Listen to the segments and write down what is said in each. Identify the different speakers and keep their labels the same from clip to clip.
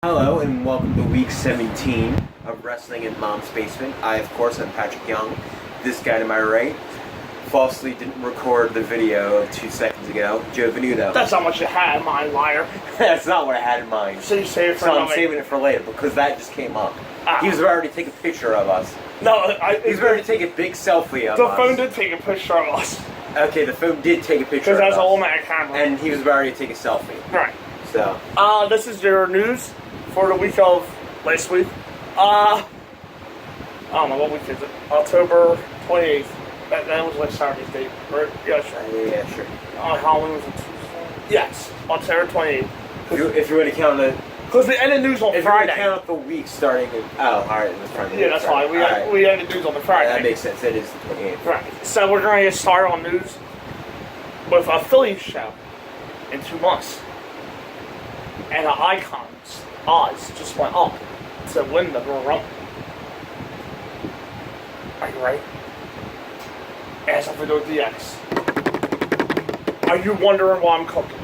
Speaker 1: Hello and welcome to week 17 of Wrestling in Mom's Basement. I, of course, am Patrick Young. This guy to my right falsely didn't record the video 2 seconds ago. Joe Venuto.
Speaker 2: That's not what you had in mind, liar.
Speaker 1: That's not what I had in mind.
Speaker 2: So you save it for
Speaker 1: So I'm saving it for later because that just came up. He was about to take a picture of us.
Speaker 2: No,
Speaker 1: He was about to take a big selfie of us.
Speaker 2: the phone did take a picture of us.
Speaker 1: Okay, the phone did take a picture of us.
Speaker 2: Because that's all my camera.
Speaker 1: And he was about to take a selfie.
Speaker 2: Right.
Speaker 1: So.
Speaker 2: This is your news for the week of last week. I don't know, what week is it? October 28th. That was like Saturday's date, right? Yeah, sure.
Speaker 1: Yeah, sure.
Speaker 2: Halloween was a Tuesday? Yes, October 28th.
Speaker 1: If you want to count the...
Speaker 2: Because we ended news on Friday.
Speaker 1: If you want to count the week starting in... Oh, alright, in the front.
Speaker 2: Yeah, that's fine. We ended news on the Friday.
Speaker 1: That makes sense. It is the 28th.
Speaker 2: Right. So we're going to get started on news with a Philly show in 2 months. And the Icons' odds just went up to win the Royal Rumble. Are you ready? It has something to do with DX. Are you wondering why I'm cooking?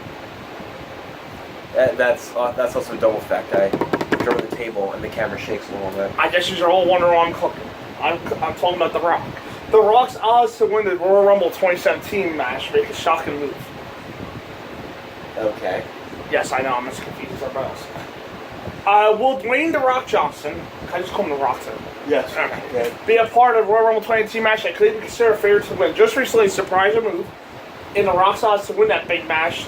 Speaker 1: That's also a double effect. I throw the table and the camera shakes a little bit.
Speaker 2: I guess you're all wondering why I'm cooking. I'm talking about The Rock. The Rock's odds to win the Royal Rumble 2017 match make a shocking move.
Speaker 1: Okay.
Speaker 2: Yes, I know, I'm as confused as everybody else. Will Dwayne The Rock Johnson, I just call him The Rock too.
Speaker 1: Yes.
Speaker 2: Okay. Be a part of Royal Rumble 2018 match that could be considered a favorite to win. Just recently, surprised a move in The Rock's odds to win that big match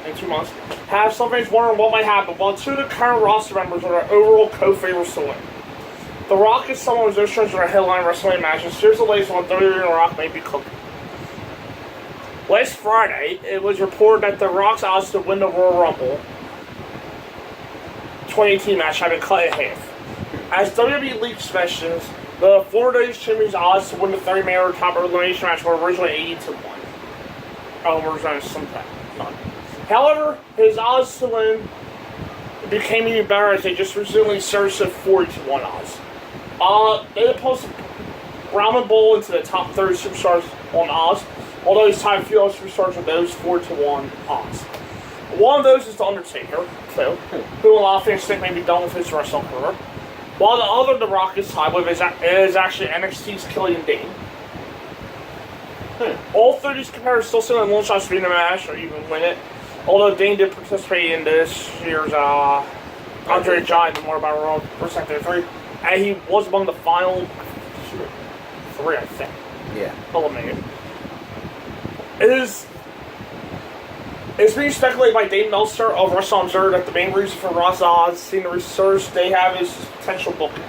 Speaker 2: in 2 months. Have some fans wondering what might happen, while 2 of the current roster members are the overall co-favorites to win. The Rock is someone who's interested in a headline wrestling matches. Here's the latest on WWE and The Rock may be cooking. Last Friday, it was reported that The Rock's odds to win the Royal Rumble 2018 match have been cut in half. As WWE leaks mentions, the former WWE Champion's odds to win the 30-man top elimination match were originally 80-1. Originally sometime. However, his odds to win became even better as they just recently surged to 40-1 odds. They posted Roman Bull into the top 30 superstars on odds, although he's tied a few other superstars with those 4-1 odds. One of those is The Undertaker, too, who a lot of fans think may be done with his wrestling career. While the other The Rock is tied with is actually NXT's Killian Dane. All 3 of these competitors still sit on one shot to be in the match or even win it. Although Dane did participate in this year's Andre the Giant Memorial Battle Royal Perspective 3, and he was among the final 3, I think.
Speaker 1: Yeah.
Speaker 2: Eliminated. It's being speculated by Dave Meltzer of Wrestling Observer that the main reason for Rock's odds seeing the research they have is potential booking.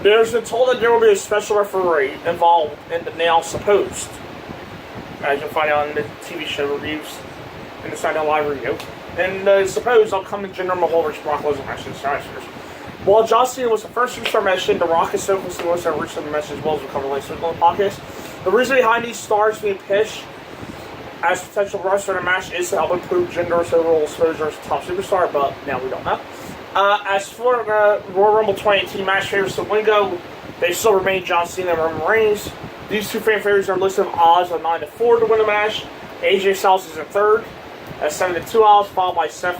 Speaker 2: There's been told that there will be a special referee involved in the now supposed, as you'll find out in the TV show reviews, in the SmackDown Live review, and the supposed upcoming Jinder Mahal vs. Brock Lesnar match in the Strikers. While John Cena was the first superstar mentioned, The Rock is so close to the most that recent message as well as we covered last week on the podcast. The reason behind these stars being pitched as potential wrestler in a match is to help improve Jinder's overall exposure as a top superstar, but now we don't know. As for the Royal Rumble 2018 match favorites to win go, they still remain John Cena and Roman Reigns. These 2 fan favorites are listed with odds of 9-4 to win the match. AJ Styles is in third at 7-2 odds, followed by Seth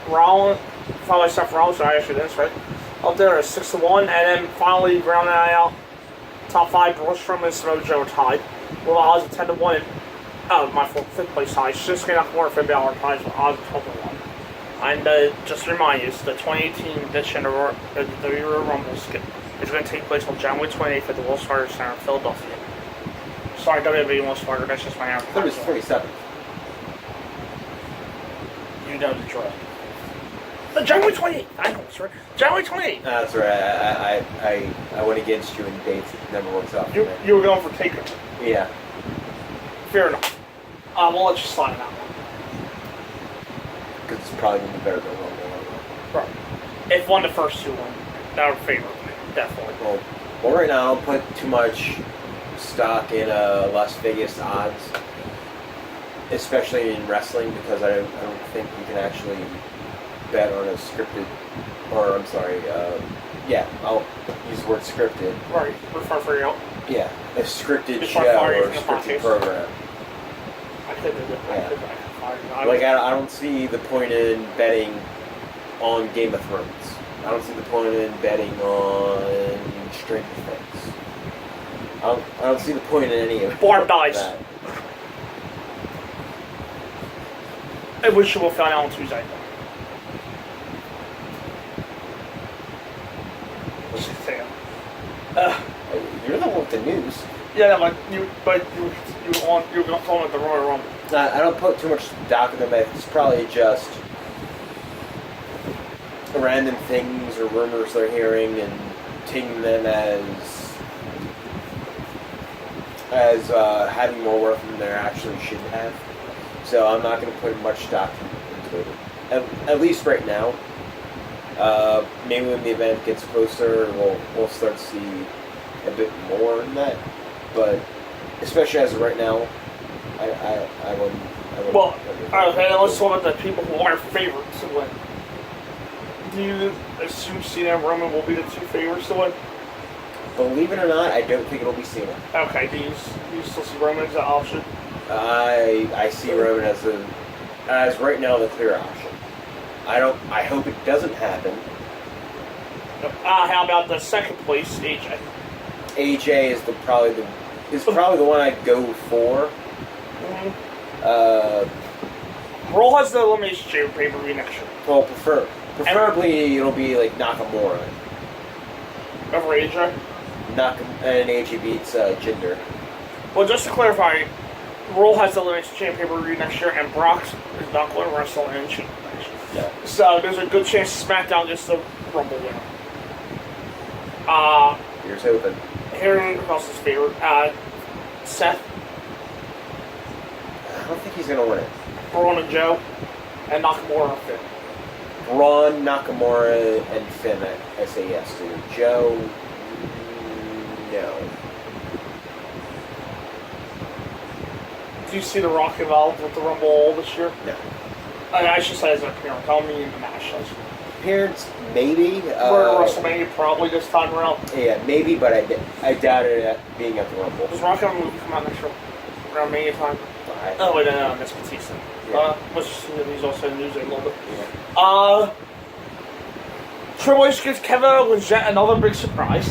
Speaker 2: Rollins. So I actually did this right up there at 6-1, and then finally rounding out top 5, Braun Strowman and Samoa Joe are tied with odds of 10-1. My 5th place tie. Shinsuke Nakamura and Finn Balor ties with odds of 12-1. And just to remind you, the 2018 edition of the Royal Rumble is going to take place on January 28th at the Wells Fargo Center in Philadelphia. Sorry, WWE Wells Fargo, that's just my answer.
Speaker 1: I thought it was 27th.
Speaker 2: You know the drill. January 28th. I know, sir. January 28th.
Speaker 1: That's right. I went against you in dates. It never works out.
Speaker 2: You were going for Taker.
Speaker 1: Yeah.
Speaker 2: Fair enough. We'll let you slide on that one.
Speaker 1: Because it's probably going to be better than Rumble.
Speaker 2: Right. If one of the first 2 won, that would favor me. Definitely.
Speaker 1: Well, right now I don't put too much stock in Las Vegas odds, especially in wrestling, because I don't think you can actually bet on a scripted, or I'm sorry, I'll use the word scripted.
Speaker 2: Right, refer for you.
Speaker 1: Yeah, a scripted show or a scripted program.
Speaker 2: I could do it.
Speaker 1: Yeah. I don't see the point in betting on Game of Thrones. I don't see the point in betting on Stranger Things. I don't see the point in any of
Speaker 2: Barb dies.
Speaker 1: that.
Speaker 2: I wish you will find out on Tuesday. What's he saying?
Speaker 1: You're the one with the news.
Speaker 2: Yeah, you going to with the Royal Rumble.
Speaker 1: I don't put too much stock in them. It's probably just random things or rumors they're hearing and taking them as having more worth than they actually should have. So I'm not going to put much stock into it. At least right now. Maybe when the event gets closer, we'll start to see a bit more in that. But especially as of right now, I wouldn't.
Speaker 2: Well, okay, let's talk about the people who are favorites to win. Do you assume Cena and Roman will be the two favorites to win?
Speaker 1: Believe it or not, I don't think it'll be Cena.
Speaker 2: Okay, do you still see Roman as an option?
Speaker 1: I see Roman as right now the clear option. I hope it doesn't happen.
Speaker 2: How about the second place, AJ?
Speaker 1: AJ is probably the one I'd go for.
Speaker 2: Raw has the Elimination Chamber pay-per-view next year.
Speaker 1: Well, preferably it'll be like Nakamura.
Speaker 2: Over AJ?
Speaker 1: And AJ beats Jinder.
Speaker 2: Well, just to clarify, Raw has the Elimination Chamber pay-per-view next year, and Brock is not going to wrestle in Chamber next year.
Speaker 1: Yeah.
Speaker 2: So there's a good chance SmackDown gets the Rumble winner.
Speaker 1: Here's hoping.
Speaker 2: Who else is favorite? Seth,
Speaker 1: I don't think he's gonna win it.
Speaker 2: Braun and Joe, and Nakamura and Finn.
Speaker 1: Braun, Nakamura, and Finn, I say yes to. Joe, no.
Speaker 2: Do you see The Rock involved with the Rumble this year?
Speaker 1: No.
Speaker 2: I should say as an appearance. I don't mean in the match.
Speaker 1: Appearance, maybe.
Speaker 2: We're at WrestleMania probably this time around.
Speaker 1: Yeah, maybe, but I doubt it being at the Rumble.
Speaker 2: Does Rock have a movie come out next year? Around Mania time? Oh, wait, no, that's Batista.
Speaker 1: Yeah.
Speaker 2: Let's just see that he's also in the news a little bit.
Speaker 1: Yeah.
Speaker 2: Triple H gives Kevin Owens yet another big surprise.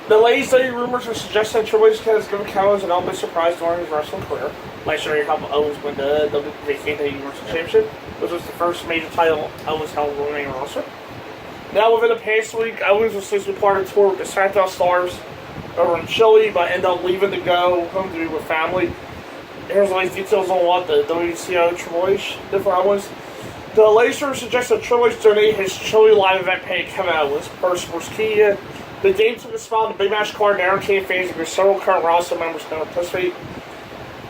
Speaker 2: The latest daily rumors are suggesting that Triple H has given Kevin Owens another big surprise during his wrestling career. Last year, he helped Owens win the WWE Universal Championship, which was the first major title Owens held with the main roster. Now, within the past week, Owens was supposed to be part of the tour with the SmackDown Stars over in Chile, but ended up leaving to go home to be with family. Here's all these details on what the WCO Triple H did for Owens. The latest rumor suggests that Triple H donated his Chile live event pay to Kevin Owens per Sportskeeda. The game took a spot on the big match card, and Aaron Kane fans with several current roster members going to participate.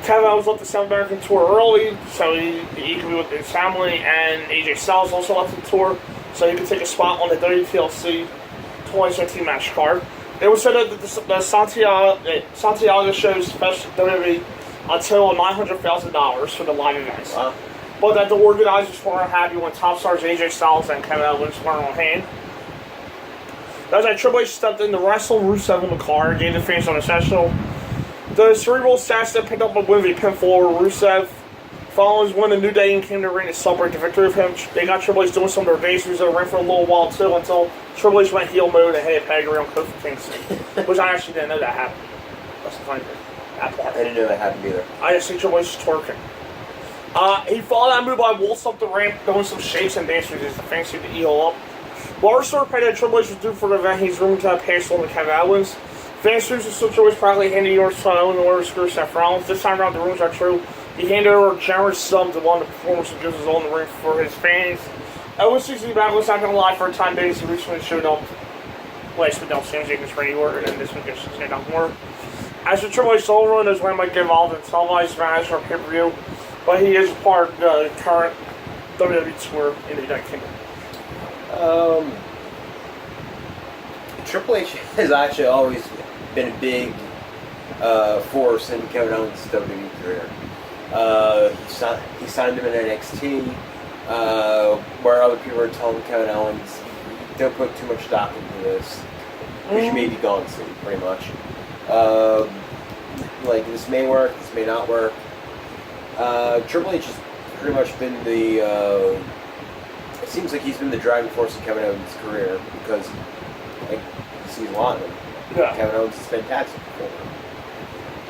Speaker 2: Kevin Owens left the South American tour early, so he could be with his family, and AJ Styles also left the tour, so he could take a spot on the WTLC 2017 match card. It was said that the Santiago shows fetched WWE until $900,000 for the live events.
Speaker 1: Wow.
Speaker 2: But that the organizers weren't happy when top stars AJ Styles and Kevin Owens weren't on hand. That's why Triple H stepped in to wrestle Rusev in the car and gave the fans on a session. The Cerebral Assassin picked up a win via pinfall over Rusev. Following his win, the New Day came to the ring to celebrate the victory of him. They got Triple H doing some of their bases in the ring for a little while too, until Triple H went heel mode and hit a pedigree on Kofi Kingston, which I actually didn't know that happened. That's the funny thing. That part.
Speaker 1: I didn't know that happened either.
Speaker 2: I just think Triple H is twerking. He followed that move by waltz up the ramp, doing some shakes and dances as the fans seemed to eel up. While our story that Triple H was due for the event, he's rumored to have passed on to Kevin Owens. Fans who Triple H probably handed yours to Owens in order to screw Seth Rollins. This time around, the rumors are true. He handed over a generous sum to one of the performers who gives his all in the ring for his fans. Owens seems to be back. Was not going to lie for a time days. He recently showed up last week on Sam Jacobs Randy Orton, and this week it's Sam more. As the Triple H solo run, is when he might get involved in televised match or pay-per-view, but he is part of the current WWE tour in the United Kingdom.
Speaker 1: Triple H has actually always been a big force in Kevin Owens' WWE career. He signed him in NXT, where other people are telling Kevin Owens, don't put too much stock into this, which may be gone soon, pretty much. Like, this may work, this may not work. Triple H has pretty much been the seems like he's been the driving force in Kevin Owens' career because, like, you see a lot of him.
Speaker 2: Yeah.
Speaker 1: Kevin Owens is fantastic for him.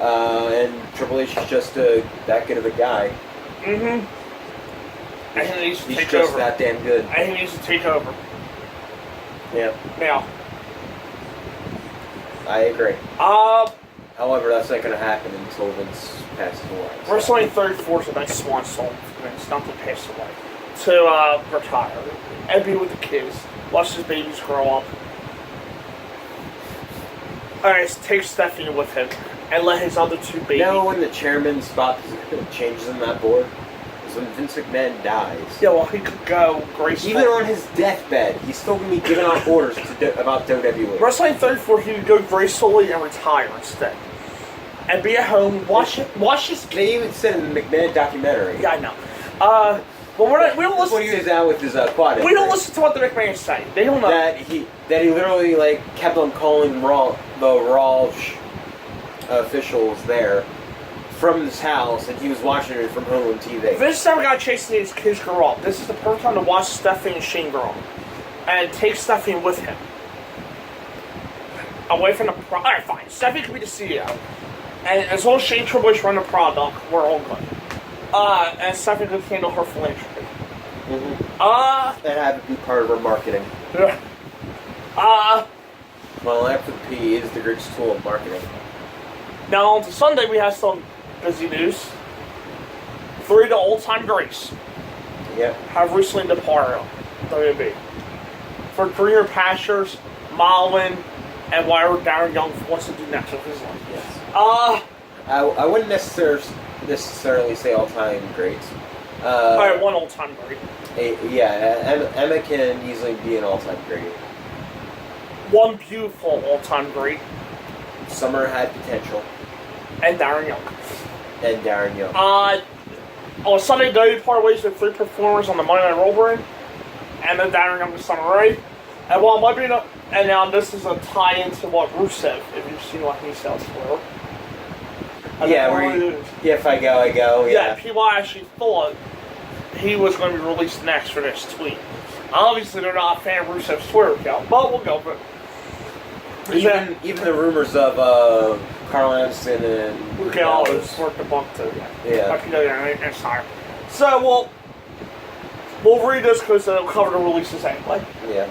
Speaker 1: And Triple H is just that good of a guy.
Speaker 2: Mm-hmm. And he needs to
Speaker 1: He's
Speaker 2: take
Speaker 1: just
Speaker 2: over.
Speaker 1: that damn good.
Speaker 2: And he needs to take over.
Speaker 1: Yeah.
Speaker 2: Now.
Speaker 1: I agree. However, that's not going to happen until Vince passes away. So.
Speaker 2: WrestleMania 34 is a nice swan song for Vince not to pass away. To retire. And be with the kids. Watch his babies grow up. Alright, take Stephanie with him. And let his other two babies...
Speaker 1: Now when the chairman spot changes on that board, is when Vince McMahon dies.
Speaker 2: Yeah, well, he could go gracefully.
Speaker 1: Even on his deathbed, he's still going to be giving out orders about WWE.
Speaker 2: WrestleMania 34, he would go gracefully and retire instead. And be at home, watch his...
Speaker 1: They even said in the McMahon documentary.
Speaker 2: Yeah, I know. But we don't listen...
Speaker 1: When he was out with his quad injury,
Speaker 2: we don't listen to what the McMahons say. They don't know.
Speaker 1: That he literally like kept on calling the Raw officials there from his house, and he was watching it from home on TV.
Speaker 2: This time, got chasing his kids grow up. This is the perfect time to watch Stephanie and Shane grow up, and take Stephanie with him. Away from the alright, fine. Stephanie can be the CEO, and as long as Shane Triple H run the product, we're all good. And Stephanie can handle her philanthropy.
Speaker 1: Mm-hmm. And have it be part of her marketing.
Speaker 2: Yeah.
Speaker 1: Well, after the P is the greatest tool of marketing.
Speaker 2: Now, on to Sunday, we have some busy news. 3 of the old-time greats
Speaker 1: Yep.
Speaker 2: have recently departed WB. For greener pastures, Malwin, and whatever Darren Young wants to do next with his life.
Speaker 1: Yes. I wouldn't necessarily say all-time greats.
Speaker 2: Alright, one all-time great.
Speaker 1: Emma can easily be an all-time great.
Speaker 2: One beautiful all-time great.
Speaker 1: Summer had potential.
Speaker 2: And Darren Young. On Sunday, WWE parted ways with 3 performers on the Monday Night Raw brand. And then Darren Young and Summer Rae. And while it might be not, and now this is a tie-in to what Rusev, if you've seen what he sells for.
Speaker 1: If I go, I go.
Speaker 2: Yeah, people actually thought he was going to be released next for this tweet. Obviously, they're not a fan of Rusev's Twitter account, but we'll go for it.
Speaker 1: Even the rumors of Carl Anderson and
Speaker 2: Luke Gallows were debunked too.
Speaker 1: Yeah.
Speaker 2: Next time. So we'll read this because it'll cover the releases anyway.
Speaker 1: Yeah.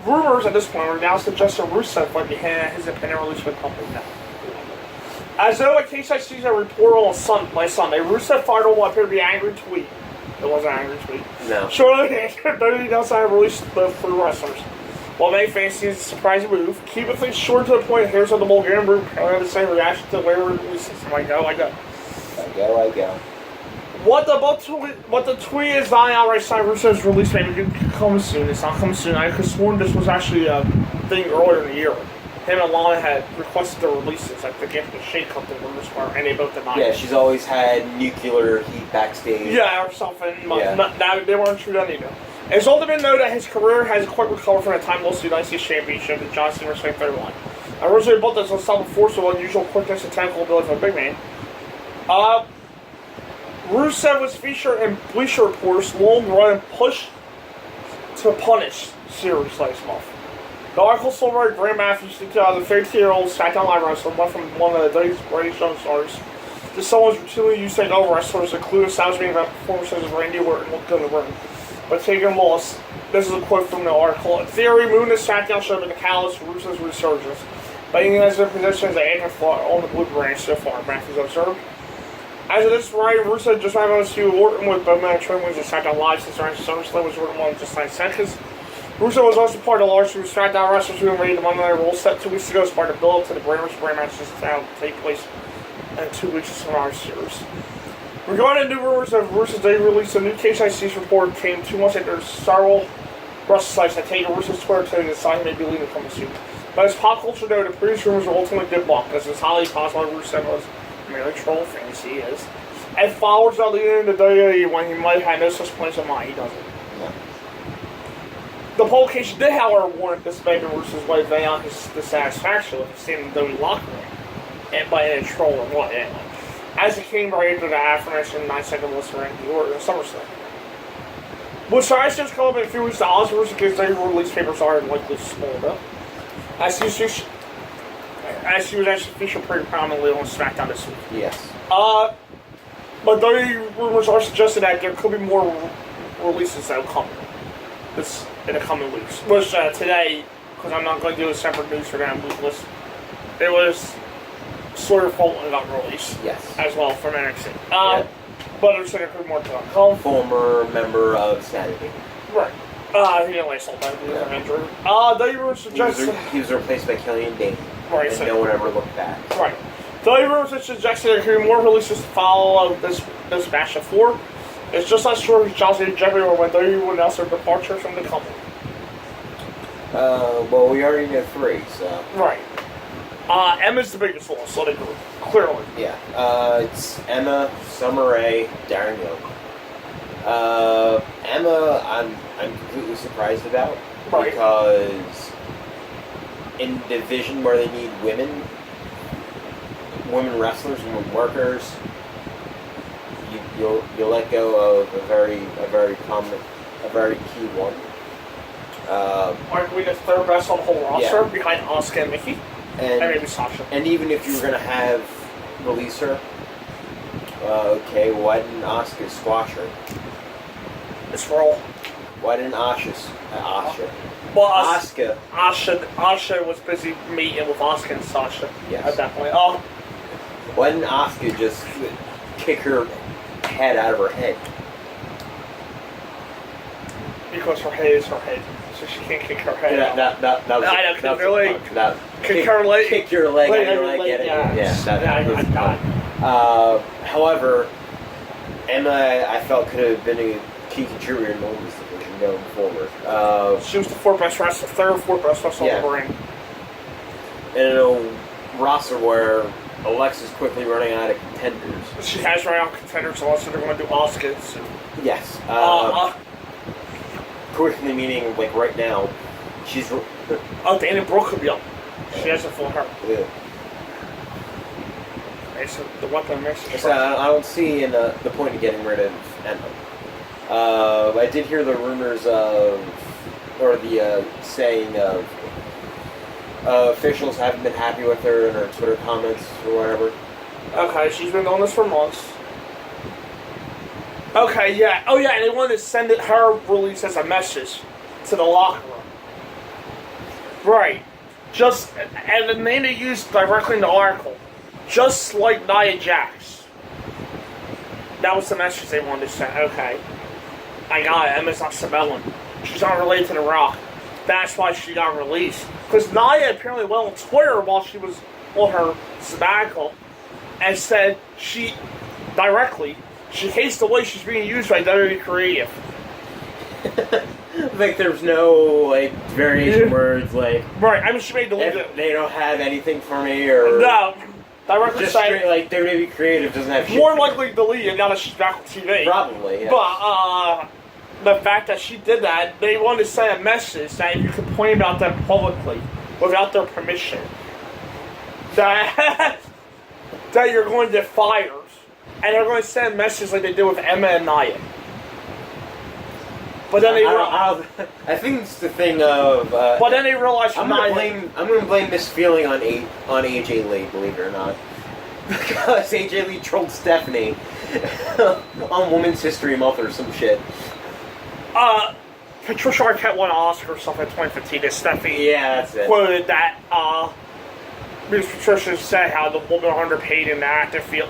Speaker 2: Rumors at this point are now suggesting Rusev might be handing his opinion release with the company now. As though a case I see a report on Sunday, Rusev fired on what appeared to be an angry tweet. It wasn't an angry tweet.
Speaker 1: No.
Speaker 2: Shortly after WWE announced I have released the 3 wrestlers. While many fans see it as a surprising move, keeping things short to the point, here's how the Bulgarian group had the same reaction to where we're releasing. I go.
Speaker 1: I go.
Speaker 2: What the tweet is not outright saying Rusev's release maybe could come soon. It's not coming soon. I could have sworn this was actually a thing earlier in the year. Him and Lana had requested the releases, like the gift of shake up the rumors were, and they both denied.
Speaker 1: Yeah, she's always had nuclear heat backstage.
Speaker 2: Yeah, or something. Yeah. They weren't true then either. It's also been noted that his career has quite recovered from the time lost the United States Championship at John Cena WrestleMania 31. Originally built as a solid force of unusual quickness and technical ability for a big man. Rusev was featured in Bleacher Report's long-run push to punish series last month. The article summarized Graham Matthews, the 32-year-old SmackDown Live wrestler, went from one of the WWE's greatest young stars to someone who's routinely used to take over wrestlers, including sounds being about performers such as Randy Orton looked good in the ring, but taking loss. This is a quote from the article. In theory, Moon and SmackDown should have been the catalyst for Rusev's resurgence, but he has been positioned as an afterthought on the Blue Branch so far, Matthews observed. As of this writing, Rusev just had on to Orton with both men training wins and SmackDown Live since during SummerSlam was Orton won just 9 seconds. Rusev was also part of the large group of SmackDown wrestlers who made the Monday Night Raw set 2 weeks ago as part of the build-up to the Brand vs. Brand match that's now take place in 2 weeks of Survivor Series. Regarding new rumors of Rusev's day release, a new KCIC's report came 2 months after several wrestling sites had taken Rusev's Twitter to decide he may be leaving coming soon. But as pop culture noted, the previous rumors were ultimately debunked, as it's highly possible Rusev was merely troll fans, he is, and followers are leading into WWE when he might have no such plans in mind, he doesn't. The publication did, however, warn this may be Rusev's way of laying out his dissatisfaction with staying in the WWE locker room, and by a troll or what, anyway. As it came right after the aforementioned 9-second list for Randy Orton in SummerSlam. Which I just come up in a few weeks to Oscars because their release papers are likely small up. As she was actually featured pretty prominently on SmackDown this week.
Speaker 1: Yes.
Speaker 2: But the rumors are suggesting that there could be more releases that will come in the coming weeks. Which today, because I'm not going to do a separate news for that week list, it was Sawyer Fulton got released.
Speaker 1: Yes.
Speaker 2: As well from NXT.
Speaker 1: Yeah.
Speaker 2: But there's there could be more to come.
Speaker 1: Former member of Sanity.
Speaker 2: Right. He didn't last all that. He was injured. They were suggesting
Speaker 1: He was replaced by Killian Dane.
Speaker 2: Right,
Speaker 1: and
Speaker 2: so
Speaker 1: no one ever looked back.
Speaker 2: Right. The rumors that suggested there could be more releases to follow this match at 4. It's just not sure if Chelsea and Jeffrey or when they will announce their departure from the company.
Speaker 1: Well, we already know 3, so.
Speaker 2: Right. Emma's the biggest one, so they do. Clearly.
Speaker 1: Yeah. It's Emma, Summer Rae, Darren Young. Emma, I'm completely surprised about.
Speaker 2: Right.
Speaker 1: Because in the division where they need women wrestlers, women workers, you'll let go of a very key one.
Speaker 2: Aren't we the third best on the whole roster
Speaker 1: Yeah.
Speaker 2: behind Asuka and Mickey? And maybe Sasha.
Speaker 1: And even if you were gonna have release her, okay, why didn't Asuka squash her?
Speaker 2: It's Raw.
Speaker 1: Why didn't Asuka?
Speaker 2: Well,
Speaker 1: Asuka.
Speaker 2: Asha was busy meeting with Asuka and Sasha at that point.
Speaker 1: Why didn't Asuka just kick her head out of her head?
Speaker 2: Because her head is her head, so she can't kick her head out.
Speaker 1: That was
Speaker 2: I know,
Speaker 1: that was
Speaker 2: her leg. Kick her leg.
Speaker 1: Kick your leg out of your leg. However, Emma, I felt could have been a key contributor in the women's division going forward.
Speaker 2: She was the third best wrestler in the ring.
Speaker 1: In a roster where Alexa's quickly running out of contenders.
Speaker 2: She has run out of contenders, so they're going to do Asuka.
Speaker 1: Yes. Quickly meaning, like, right now, she's...
Speaker 2: Dana Brooke could be up. She hasn't fought her.
Speaker 1: Yeah.
Speaker 2: Okay, so the weapon makes it.
Speaker 1: So I don't see the point of getting rid of Emma. I did hear the rumors of, or the saying of, officials haven't been happy with her in her Twitter comments or whatever.
Speaker 2: Okay, she's been doing this for months. Okay, yeah. Oh, yeah, and they wanted to send her release as a message to the locker room. Right. And the name they used directly in the article. Just like Nia Jax. That was the message they wanted to send. Okay. I got it. Emma's not Samoan. She's not related to The Rock. That's why she got released. Because Nia apparently went on Twitter while she was on her sabbatical and said she hates the way she's being used by WWE Creative.
Speaker 1: Like there's no variation words like
Speaker 2: right. I mean, she made the
Speaker 1: they don't have anything for me or
Speaker 2: no. Directly
Speaker 1: just
Speaker 2: saying
Speaker 1: straight, like WWE Creative doesn't have shit
Speaker 2: more likely delete it now that she's back on TV.
Speaker 1: Probably, yeah.
Speaker 2: But the fact that she did that, they wanted to send a message that you complain about them publicly without their permission, that you're going to get fired. And they're going to send a message like they did with Emma and Nia. But then
Speaker 1: I think it's the thing of.
Speaker 2: But then they realized
Speaker 1: I'm going to blame this feeling on AJ Lee, believe it or not, because AJ Lee trolled Stephanie on Women's History Month or some shit.
Speaker 2: Patricia Arquette won an Oscar or something in 2015. And Stephanie
Speaker 1: that's it.
Speaker 2: Quoted that Miss Patricia said how the women are underpaid in the active field.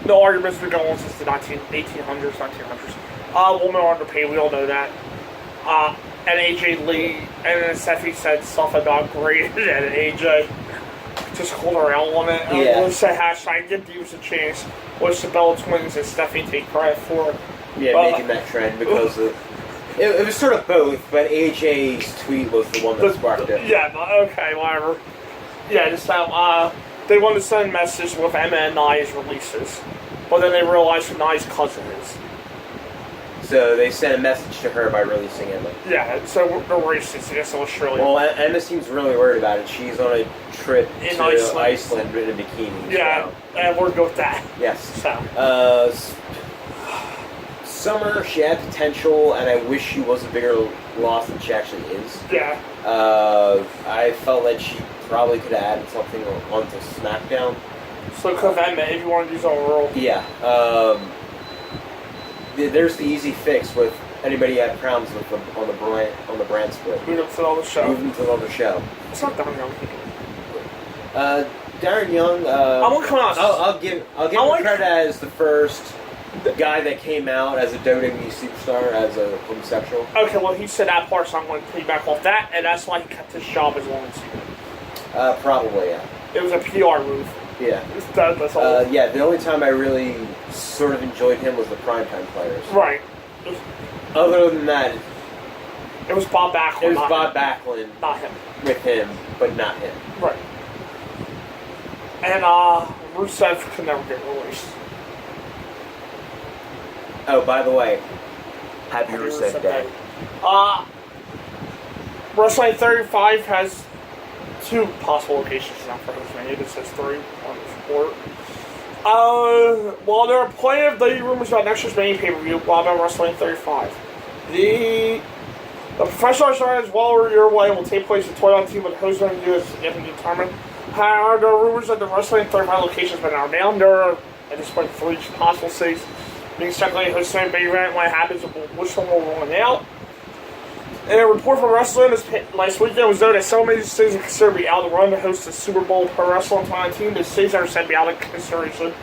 Speaker 2: The argument's been going on since the 1800s, 1900s. Women are underpaid, we all know that. And AJ Lee, and then Stephanie said stuff about graded, and AJ just called her out on it.
Speaker 1: Yeah.
Speaker 2: Let's say hashtag give Divas a chance, which the Bella Twins and Stephanie take credit for.
Speaker 1: Yeah, making that trend because of... It was sort of both, but AJ's tweet was the one that sparked it.
Speaker 2: Yeah, okay, whatever. Yeah, this time, they wanted to send a message with Emma and Nia's releases, but then they realized who Nia's cousin is.
Speaker 1: So they sent a message to her by releasing Emma.
Speaker 2: Yeah, so they're racist, I guess, in Australia.
Speaker 1: Well, Emma seems really worried about it. She's on a trip to Iceland in a bikini.
Speaker 2: Yeah, and we're good with that.
Speaker 1: Yes.
Speaker 2: So.
Speaker 1: Summer, she had potential, and I wish she was a bigger loss than she actually is.
Speaker 2: Yeah.
Speaker 1: I felt like she probably could have added something onto SmackDown.
Speaker 2: So could have if you wanted to use on Raw.
Speaker 1: Yeah. There's the easy fix with anybody had problems with them on the brand split.
Speaker 2: Move them to the other show.
Speaker 1: Move them to the other show.
Speaker 2: It's not Darren Young.
Speaker 1: Darren Young.
Speaker 2: I want to come out.
Speaker 1: I'll give him credit as the first guy that came out as a WWE superstar as a homosexual.
Speaker 2: Okay, well he said that part, so I'm going to piggyback off that, and that's why he kept his job as long as he did.
Speaker 1: Probably, yeah.
Speaker 2: It was a PR move.
Speaker 1: Yeah.
Speaker 2: That's all.
Speaker 1: Yeah, the only time I really sort of enjoyed him was the primetime players.
Speaker 2: Right.
Speaker 1: Other than that,
Speaker 2: it was Bob Backlund.
Speaker 1: It was Bob Backlund.
Speaker 2: Not him.
Speaker 1: With him, but not him.
Speaker 2: Right. And Rusev could never get released.
Speaker 1: Oh, by the way, happy Rusev Day.
Speaker 2: Wrestling 35 has 2 possible locations now for WrestleMania. It says 3 on the report. While there are plenty of daily rumors about next year's main pay-per-view, what about Wrestling 35? The professional wrestling is well over a year away and will take place in 2019 with hosts on the U.S. yet to be determined. However, there are rumors that the Wrestling 35 locations have been now down. There are, at this point, 3 possible cities being speculated hosting a big event. When it happens, which one will roll out? And a report from Wrestling last weekend was noted that so many cities are considered to be out of the run to host the Super Bowl Pro Wrestling 2019. The cities that are said to be out of consideration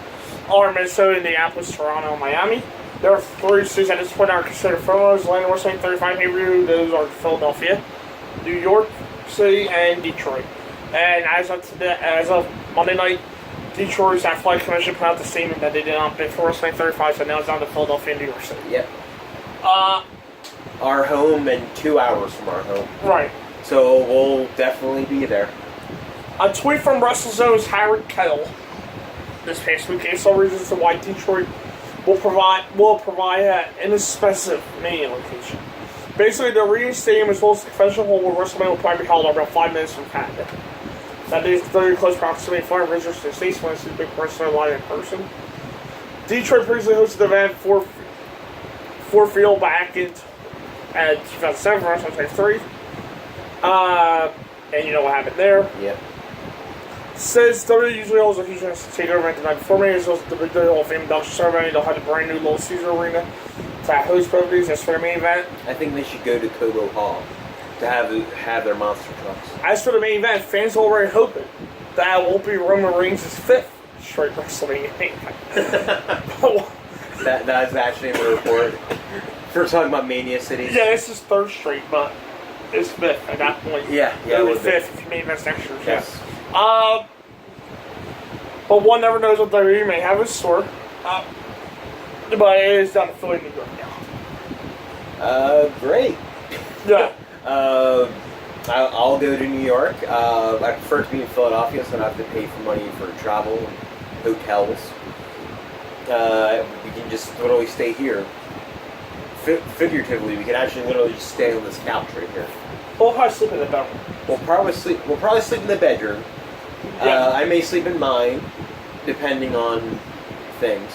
Speaker 2: are Minnesota, Indianapolis, Toronto, and Miami. There are 3 cities at this point that are considered furloughs. Atlanta Wrestling 35 pay-per-view. Those are Philadelphia, New York City, and Detroit. And as of Monday night, Detroit's Athletic Commission put out the statement that they did not bid for Wrestling 35, so now it's down to Philadelphia and New York City.
Speaker 1: Yep. Our home and 2 hours from our home.
Speaker 2: Right.
Speaker 1: So we'll definitely be there.
Speaker 2: A tweet from WrestleZone's Howard Kettle this past week gave some reasons to why Detroit will provide an inexpensive mania location. Basically, the Arena Stadium as well as the convention hall where WrestleMania will probably be held are about 5 minutes from Canada. That is very close proximity for visitors to the States when it's a big wrestling live in person. Detroit previously hosted the event for Field back in 2007 for WrestleMania 23. And you know what happened there.
Speaker 1: Yep.
Speaker 2: Says WWE usually holds a huge takeover event the night before me, as well as the Big WWE Hall of Fame induction ceremony. They'll have a brand new Little Caesar Arena to host both of these as for the main event.
Speaker 1: I think they should go to Cobo Hall to have their monster trucks.
Speaker 2: As for the main event, fans are already hoping that it won't be Roman Reigns' 5th straight WrestleMania main event.
Speaker 1: That's actually in the report. We're talking about Mania cities.
Speaker 2: Yeah, this is 3rd straight, but it's 5th at that point.
Speaker 1: Yeah,
Speaker 2: It'll be 5th if you main events next year.
Speaker 1: Yes.
Speaker 2: But one never knows what WWE may have in store. But it is down to Philly, New York now.
Speaker 1: Great.
Speaker 2: Yeah.
Speaker 1: I'll go to New York. I prefer to be in Philadelphia, so I don't have to pay for money for travel and hotels. We can just literally stay here. Figuratively, we can actually literally just stay on this couch right here.
Speaker 2: We'll probably sleep in the bedroom.
Speaker 1: We'll probably sleep in the bedroom.
Speaker 2: Yeah.
Speaker 1: I may sleep in mine, depending on things,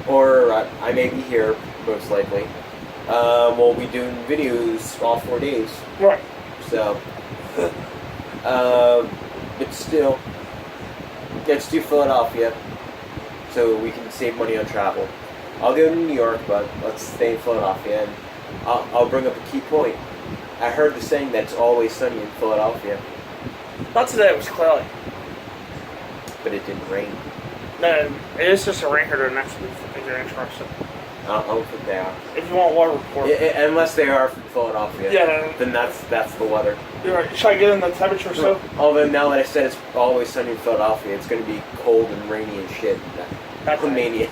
Speaker 1: or I may be here most likely. We'll be doing videos all 4 days.
Speaker 2: Right.
Speaker 1: So, but still, let's do Philadelphia, so we can save money on travel. I'll go to New York, but let's stay in Philadelphia, and I'll bring up a key point. I heard the saying that it's always sunny in Philadelphia.
Speaker 2: Not today, it was cloudy.
Speaker 1: But it didn't rain.
Speaker 2: No, it is just a rain here the next week if you're interested.
Speaker 1: I don't think they are.
Speaker 2: If you want water report.
Speaker 1: Unless they are from Philadelphia.
Speaker 2: Yeah.
Speaker 1: Then that's the weather.
Speaker 2: You're right. Should I get in the temperature so?
Speaker 1: Although now that I said it's always sunny in Philadelphia, it's going to be cold and rainy and shit.
Speaker 2: That's
Speaker 1: mania.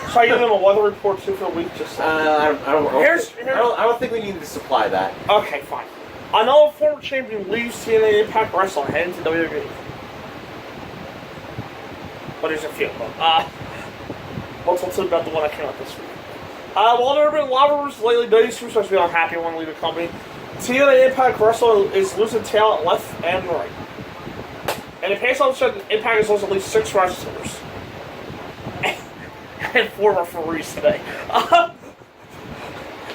Speaker 2: Should I give them a weather report too for a week? Just
Speaker 1: I don't think we need to supply that.
Speaker 2: Okay, fine. I know a former champion leaves TNA Impact Wrestling heading to WWE. But there's a few of them. Let's talk about the one that came out this week. While there have been a lot of rumors lately, WWE superstars to be unhappy when leaving the company. TNA Impact Wrestling is losing talent left and right. And the past episode, Impact has lost at least 6 wrestlers. and 4 referees today.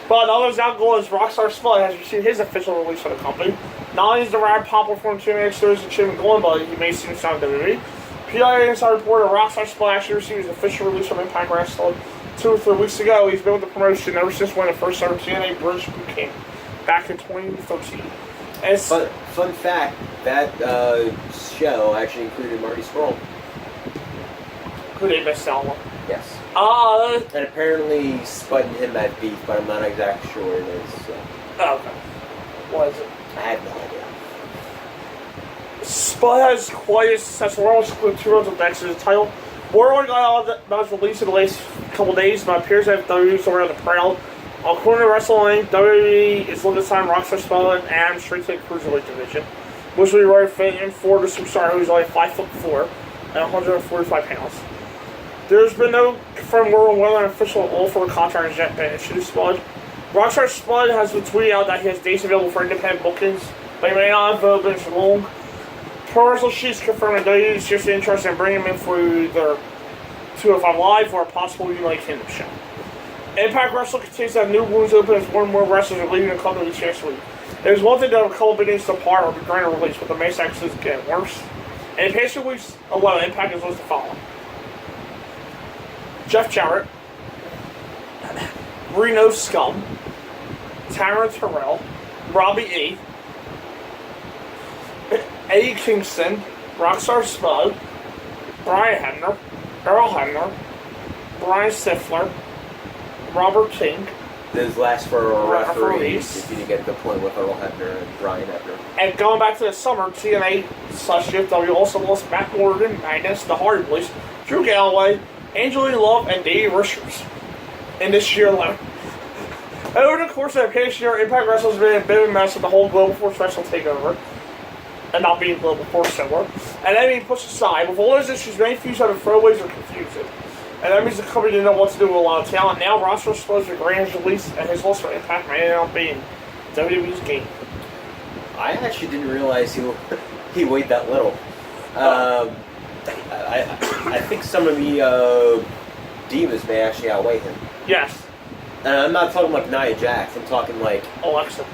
Speaker 2: But another outgoal is Rockstar Spud has received his official release from the company. Not only is the rap popular from TNA Series and Chip going, but he may soon sound WWE. PIA Inside reporter Rockstar Spud actually received his official release from Impact Wrestling 2 or 3 weeks ago. He's been with the promotion ever since when it first started TNA British Boot Camp back in 2013. And
Speaker 1: fun fact, that show actually included Marty Scurll.
Speaker 2: Who they missed out on?
Speaker 1: Yes.
Speaker 2: And
Speaker 1: apparently Spud and him had beef, but I'm not exactly sure what it is. So.
Speaker 2: Oh, okay. What is it?
Speaker 1: I have no idea.
Speaker 2: Spud has quite a successful run, including 2 runs of next to his title. More only got all that was released in the last couple days, but it appears that WWE's around the proud. According to Wrestling, WWE is looking to sign Rockstar Spud and Adam straight to the Cruiserweight division, which will be right fitting for the superstar who's only 5'4" and 145 pounds. There's been no confirmed word on whether an official offer for the contract has yet been issued to Spud. Rockstar Spud has been tweeting out that he has dates available for independent bookings, but he may not have been for long. Pro Wrestling Sheets confirmed that WWE is seriously interested in bringing him in for either 205 Live or a possible United Kingdom show. Impact Wrestling continues to have new wounds open as more and more wrestlers are leaving the company each next week. There's one thing that will call beginnings to part or be granted release, but the main section is getting worse. In the past 2 weeks alone, Impact is listed the following: Jeff Jarrett, Reno Scum, Taryn Terrell, Robbie E., Eddie Kingston, Rockstar Spud, Brian Hebner, Earl Hebner, Brian Stifler, Robert King.
Speaker 1: Those last for
Speaker 2: referees.
Speaker 1: If you didn't get the point with Earl Hebner and Brian Hebner.
Speaker 2: And going back to the summer, TNA/GFW also lost Matt Morgan, Magnus, the Hardy Boys, Drew Galloway, Angelina Love, and Davey Richards in this year alone. Over the course of the past year, Impact Wrestling has been a bit of a mess with the whole Global Force Wrestling takeover, and not being Global Force similar, and that being pushed aside. With all those issues, many feuds have been throwaways or confusing, and that means the company didn't know what to do with a lot of talent. Now, roster supposed to grant his release, and his loss for Impact may end up being WWE's game.
Speaker 1: I actually didn't realize he weighed that little. I think some of the divas may actually outweigh him.
Speaker 2: Yes.
Speaker 1: And I'm not talking like Nia Jax. I'm talking like
Speaker 2: Alexa.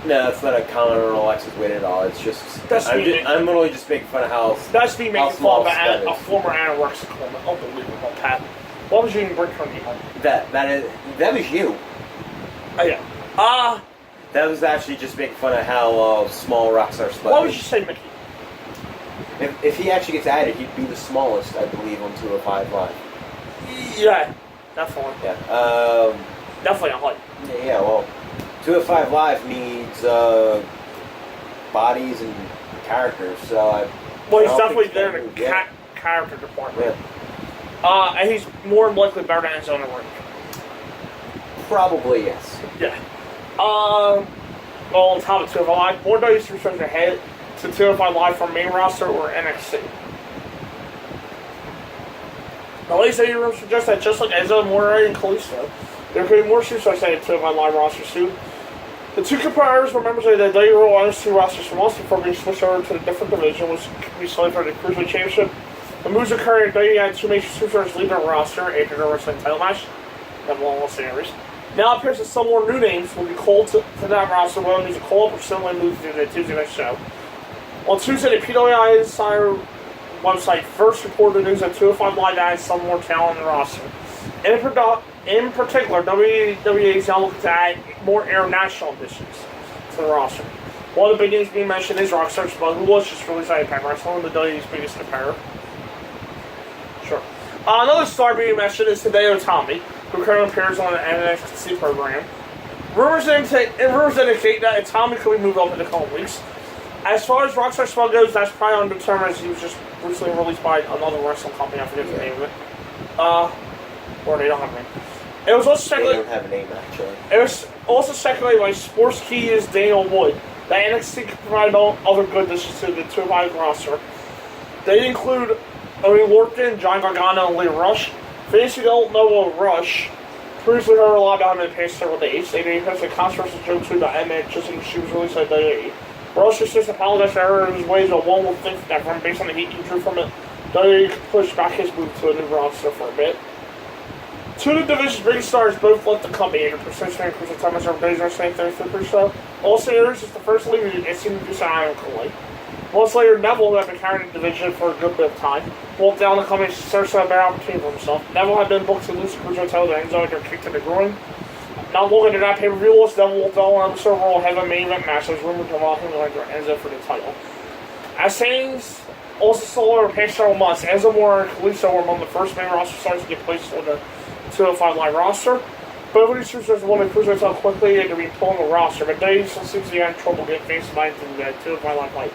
Speaker 1: No, it's not a comment on Alexa's weight at all. It's just I'm literally just making fun of how
Speaker 2: that's me making fun of a former anorexic woman.
Speaker 1: Oh,
Speaker 2: Unbelievable, Pat. Why would you even bring her name home?
Speaker 1: That was you.
Speaker 2: Oh yeah.
Speaker 1: That was actually just making fun of how small Rockstar Spud.
Speaker 2: Why would you say Mickey?
Speaker 1: If he actually gets added, he'd be the smallest, I believe, on 205 Live.
Speaker 2: Yeah, definitely.
Speaker 1: Yeah.
Speaker 2: Definitely a height.
Speaker 1: Yeah, well, 205 Live needs bodies and characters, so
Speaker 2: well, he's definitely there in the character department.
Speaker 1: Yeah.
Speaker 2: And he's more likely better than his own ring.
Speaker 1: Probably, yes.
Speaker 2: Yeah. Well, on top of 205 Live, more days returns ahead to 205 Live from main roster or NXT. At least they suggest that just like Enzo, Moray, and Kalisto, there could be more superstars at 205 Live roster soon. The two competitors were members of the WWE Raw NXT rosters from once before being switched over to the different division, which could be slated for the Cruiserweight Championship. The moves occurring, WWE had 2 major superstars leave their roster after their wrestling title match. That long series. Now it appears that some more new names will be called to that roster, whether it means a call-up or similar moves to the Tuesday night show. On Tuesday, the PWI Insider website first reported the news that 205 Live added some more talent in the roster. In particular, WWE is now looking to add more international additions to the roster. One of the big names being mentioned is Rockstar Spud, who was just released by Impact Wrestling, the WWE's biggest competitor. Sure. Another star being mentioned is Hideo Itami, who currently appears on the NXT program. Rumors indicate that Itami could be moved up in the coming weeks. As far as Rockstar Spud goes, that's probably undetermined as he was just recently released by another wrestling company. I forget the name of it. Or they don't have a name. It was also speculated.
Speaker 1: They don't have a name, actually.
Speaker 2: It was also speculated by Sports Key's Daniel Wood that NXT could provide other good additions to the 205 roster. They include Oni Lorcan, John Gargano, and Lee Rush. Fans who don't know Rush previously heard a lot about him in the past several days. They posted a controversial joke too about Emmett just as she was released by WWE. Ross just apologized for error in his ways, but one would think that based on the heat he drew from it, WWE could push back his move to a new roster for a bit. Two of the division's big stars both left the company, and the persistent increase of time as our days are saying 33 or so. Also, Aries is the first league and seemed to do so amicably. Months later, Neville, who had been carrying the division for a good bit of time, walked down the company to search for a better opportunity for himself. Neville had been booked to lose the Cruiserweight title to Enzo after a kick to the groin. Not long into that pay-per-view loss, Neville walked down on episode Raw heavy main event match that was rumored to involve him going to Enzo for the title. As things also sold over the past several months, Enzo Moore and Kalisto were among the first main roster stars to get placed on the 205 Live roster. Both of these superstars won the Cruiserweight title quickly and to be pulled on the roster, but they still seems to be having trouble getting faced by the 205 Live fight.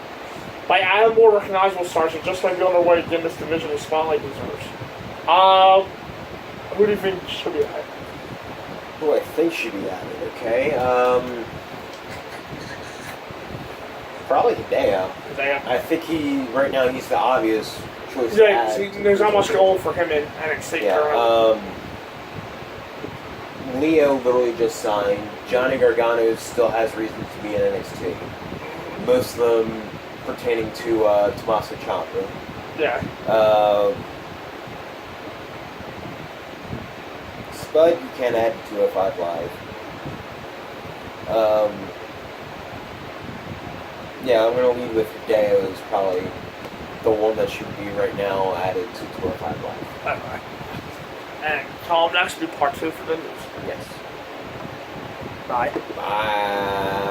Speaker 2: By adding more recognizable stars that just might be on their way to get this division the spotlight deserves. Who do you think should be ahead?
Speaker 1: Who I think should be added, okay? Probably Hideo. I think right now he's the obvious choice to add.
Speaker 2: There's not much going for him in NXT.
Speaker 1: Yeah, Leo literally just signed. Johnny Gargano still has reasons to be in NXT. Most of them pertaining to Tommaso Ciampa.
Speaker 2: Yeah.
Speaker 1: Spud, you can't add to 205 Live. Yeah, I'm going to lead with Hideo as probably the one that should be right now added to 205 Live.
Speaker 2: Okay. And Tom, next will be part 2 for the news.
Speaker 1: Yes.
Speaker 2: Bye.
Speaker 1: Bye.